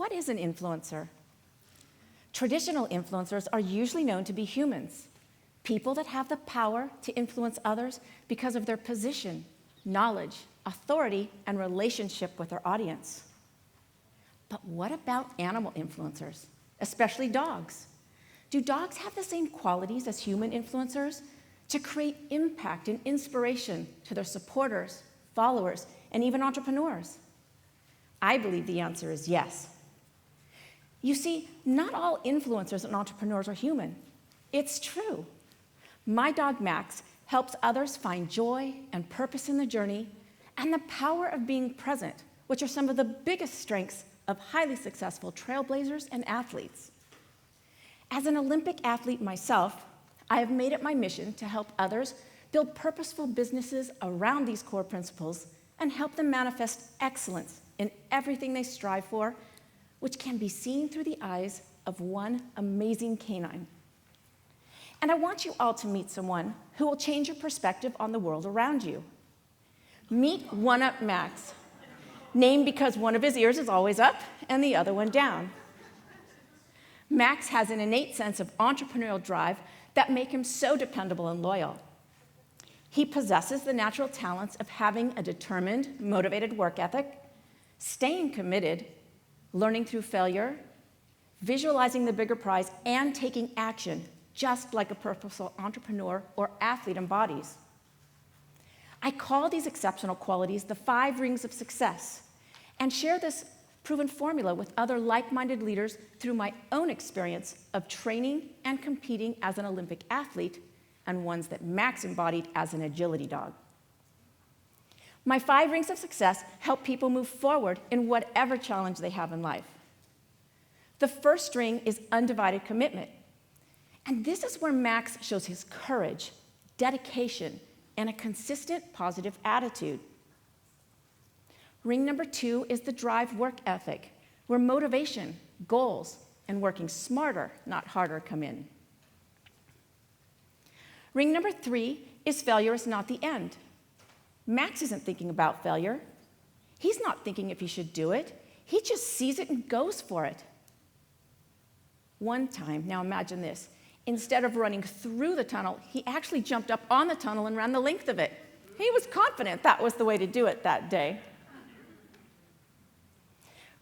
what is an influencer? Traditional influencers are usually known to be humans, people that have the power to influence others because of their position, knowledge, authority, and relationship with their audience. But what about animal influencers, especially dogs? Do dogs have the same qualities as human influencers to create impact and inspiration to their supporters, followers, and even entrepreneurs? I believe the answer is yes. You see, not all influencers and entrepreneurs are human. It's true. My dog Max helps others find joy and purpose in the journey and the power of being present, which are some of the biggest strengths of highly successful trailblazers and athletes. As an Olympic athlete myself, I have made it my mission to help others build purposeful businesses around these core principles and help them manifest excellence in everything they strive for, which can be seen through the eyes of one amazing canine. And I want you all to meet someone who will change your perspective on the world around you. Meet One Up Max, named because one of his ears is always up and the other one down. Max has an innate sense of entrepreneurial drive that make him so dependable and loyal. He possesses the natural talents of having a determined, motivated work ethic, staying committed, learning through failure, visualizing the bigger prize, and taking action, just like a purposeful entrepreneur or athlete embodies. I call these exceptional qualities the 5 rings of success, and share this proven formula with other like-minded leaders through my own experience of training and competing as an Olympic athlete, and ones that Max embodied as an agility dog. My 5 rings of success help people move forward in whatever challenge they have in life. The first ring is undivided commitment. And this is where Max shows his courage, dedication, and a consistent positive attitude. Ring number 2 is the drive work ethic, where motivation, goals, and working smarter, not harder, come in. Ring number 3 is failure is not the end. Max isn't thinking about failure. He's not thinking if he should do it. He just sees it and goes for it. One time, now imagine this, instead of running through the tunnel, he actually jumped up on the tunnel and ran the length of it. He was confident that was the way to do it that day.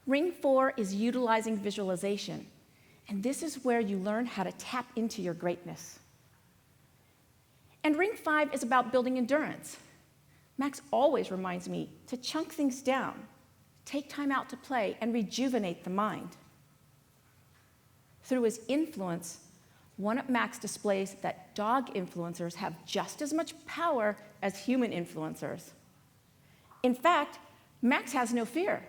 Ring 4 is utilizing visualization, and this is where you learn how to tap into your greatness. And ring 5 is about building endurance. Max always reminds me to chunk things down, take time out to play, and rejuvenate the mind. Through his influence, One Up Max displays that dog influencers have just as much power as human influencers. In fact, Max has no fear.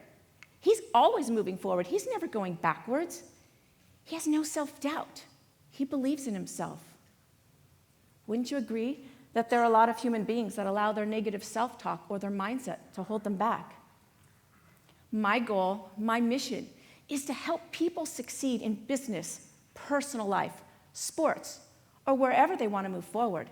He's always moving forward. He's never going backwards. He has no self-doubt. He believes in himself. Wouldn't you agree that there are a lot of human beings that allow their negative self-talk or their mindset to hold them back? My goal, my mission, is to help people succeed in business, personal life, sports, or wherever they want to move forward.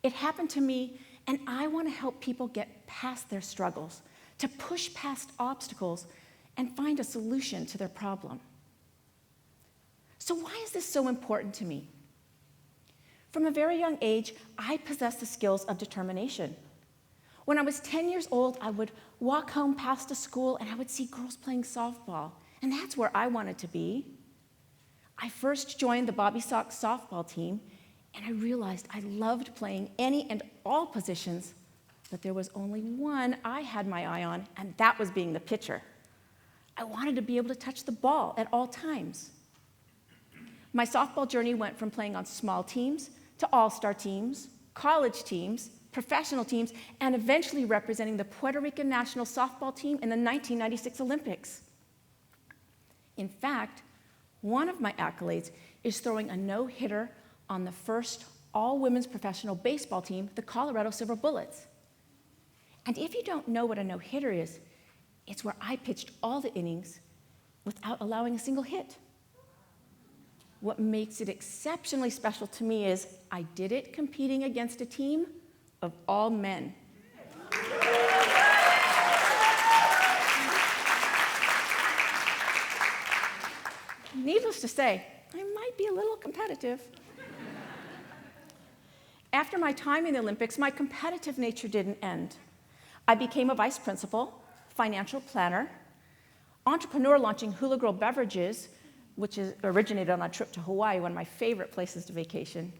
It happened to me, and I want to help people get past their struggles, to push past obstacles and find a solution to their problem. So why is this so important to me? From a very young age, I possessed the skills of determination. When I was 10 years old, I would walk home past a school and I would see girls playing softball, and that's where I wanted to be. I first joined the Bobby Sox softball team, and I realized I loved playing any and all positions, but there was only one I had my eye on, and that was being the pitcher. I wanted to be able to touch the ball at all times. My softball journey went from playing on small teams to all-star teams, college teams, professional teams, and eventually representing the Puerto Rican national softball team in the 1996 Olympics. In fact, one of my accolades is throwing a no-hitter on the first all-women's professional baseball team, the Colorado Silver Bullets. And if you don't know what a no-hitter is, it's where I pitched all the innings without allowing a single hit. What makes it exceptionally special to me is I did it competing against a team of all men. Needless to say, I might be a little competitive. After my time in the Olympics, my competitive nature didn't end. I became a vice principal, financial planner, entrepreneur launching Hula Girl Beverages, which originated on a trip to Hawaii, one of my favorite places to vacation,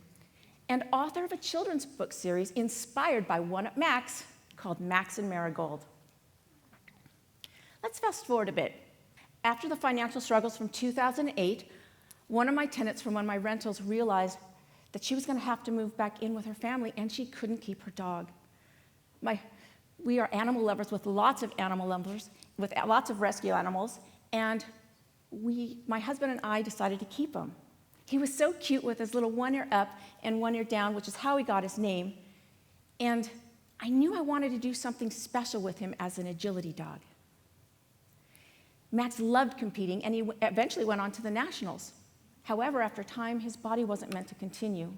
and author of a children's book series inspired by One Up Max called Max and Marigold. Let's fast forward a bit. After the financial struggles from 2008, one of my tenants from one of my rentals realized that she was going to have to move back in with her family, and she couldn't keep her dog. We are animal lovers with lots of animal lovers, with lots of rescue animals, and my husband and I decided to keep him. He was so cute with his little one ear up and one ear down, which is how he got his name, and I knew I wanted to do something special with him as an agility dog. Max loved competing, and he eventually went on to the nationals. However, after time, his body wasn't meant to continue.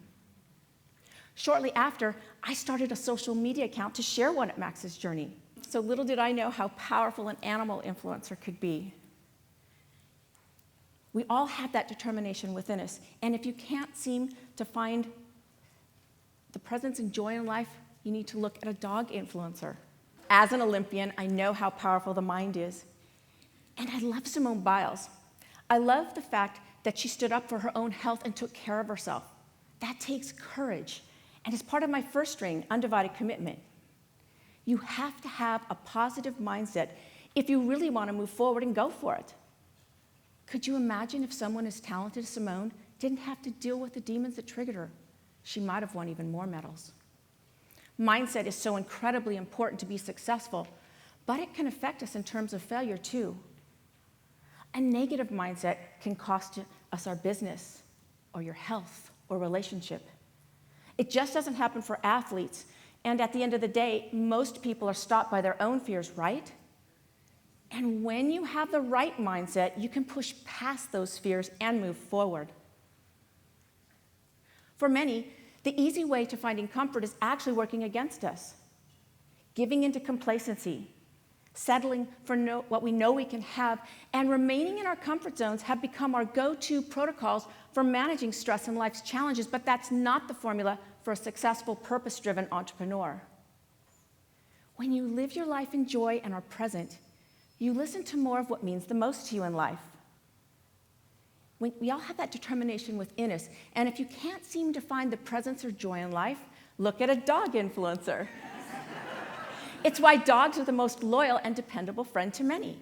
Shortly after, I started a social media account to share One Up Max's journey. So little did I know how powerful an animal influencer could be. We all have that determination within us, and if you can't seem to find the presence and joy in life, you need to look at a dog influencer. As an Olympian, I know how powerful the mind is. And I love Simone Biles. I love the fact that she stood up for her own health and took care of herself. That takes courage, and is part of my first string, undivided commitment. You have to have a positive mindset if you really want to move forward and go for it. Could you imagine if someone as talented as Simone didn't have to deal with the demons that triggered her? She might have won even more medals. Mindset is so incredibly important to be successful, but it can affect us in terms of failure too. A negative mindset can cost us our business, or your health, or relationship. It just doesn't happen for athletes, and at the end of the day, most people are stopped by their own fears, right? And when you have the right mindset, you can push past those fears and move forward. For many, the easy way to finding comfort is actually working against us. Giving into complacency, settling for what we know we can have, and remaining in our comfort zones have become our go-to protocols for managing stress and life's challenges, but that's not the formula for a successful, purpose-driven entrepreneur. When you live your life in joy and are present, you listen to more of what means the most to you in life. We all have that determination within us, and if you can't seem to find the presence or joy in life, look at a dog influencer. It's why dogs are the most loyal and dependable friend to many.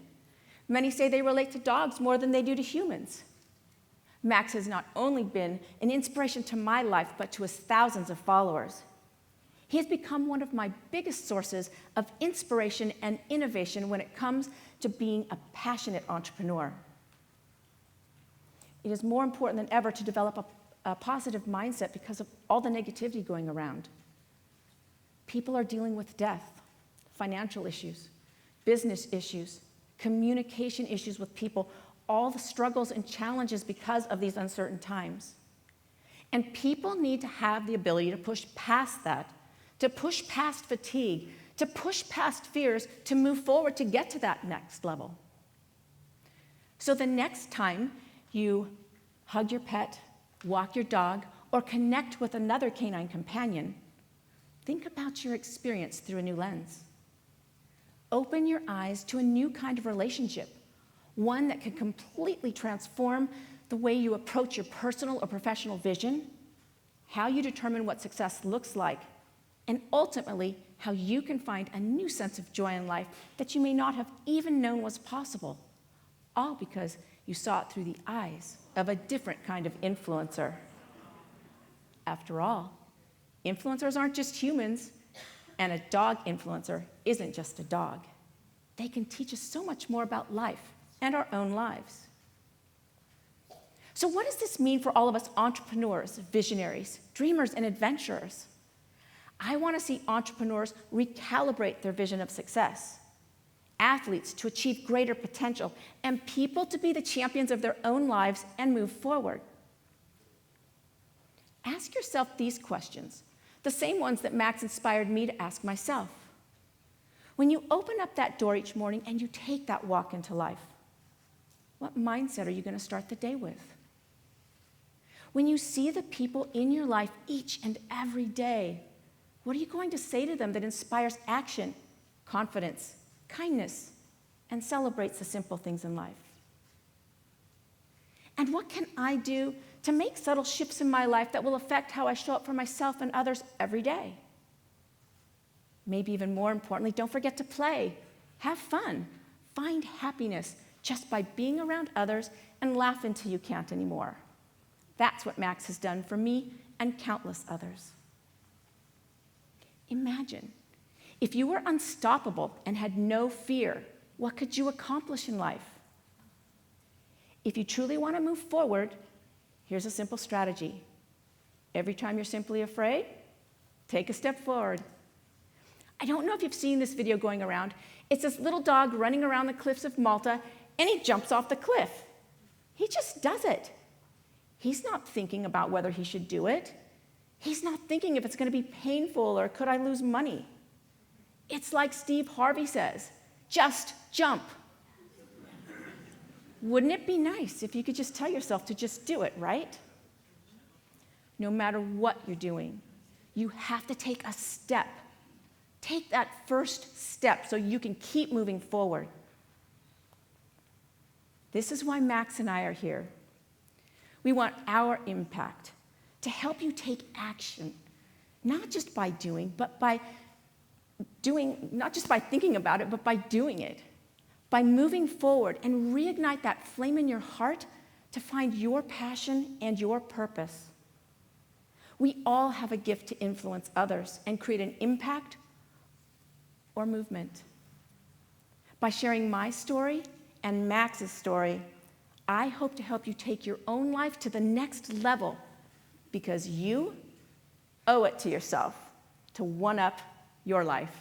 Many say they relate to dogs more than they do to humans. Max has not only been an inspiration to my life, but to his thousands of followers. He has become one of my biggest sources of inspiration and innovation when it comes to being a passionate entrepreneur. It is more important than ever to develop a positive mindset because of all the negativity going around. People are dealing with death, financial issues, business issues, communication issues with people, all the struggles and challenges because of these uncertain times. And people need to have the ability to push past that, to push past fatigue, to push past fears, to move forward to get to that next level. So the next time you hug your pet, walk your dog, or connect with another canine companion, think about your experience through a new lens. Open your eyes to a new kind of relationship, one that can completely transform the way you approach your personal or professional vision, how you determine what success looks like, and ultimately, how you can find a new sense of joy in life that you may not have even known was possible, all because you saw it through the eyes of a different kind of influencer. After all, influencers aren't just humans, and a dog influencer isn't just a dog. They can teach us so much more about life and our own lives. So what does this mean for all of us entrepreneurs, visionaries, dreamers, and adventurers? I want to see entrepreneurs recalibrate their vision of success, athletes to achieve greater potential, and people to be the champions of their own lives and move forward. Ask yourself these questions, the same ones that Max inspired me to ask myself. When you open up that door each morning and you take that walk into life, What mindset are you going to start the day with? When you see the people in your life each and every day, what are you going to say to them that inspires action, confidence, kindness, and celebrates the simple things in life? And what can I do to make subtle shifts in my life that will affect how I show up for myself and others every day? Maybe even more importantly, don't forget to play, have fun, find happiness just by being around others and laugh until you can't anymore. That's what Max has done for me and countless others. Imagine if you were unstoppable and had no fear, what could you accomplish in life? If you truly want to move forward, here's a simple strategy. Every time you're simply afraid, take a step forward. I don't know if you've seen this video going around. It's this little dog running around the cliffs of Malta, and he jumps off the cliff. He just does it. He's not thinking about whether he should do it. He's not thinking if it's going to be painful or could I lose money. It's like Steve Harvey says, just jump. Wouldn't it be nice if you could just tell yourself to just do it, right? No matter what you're doing, you have to take a step. Take that first step so you can keep moving forward. This is why Max and I are here. We want our impact to help you take action, not just by doing, but by doing, not just by thinking about it, but by doing it. By moving forward and reignite that flame in your heart to find your passion and your purpose. We all have a gift to influence others and create an impact or movement. By sharing my story and Max's story, I hope to help you take your own life to the next level because you owe it to yourself to one-up your life.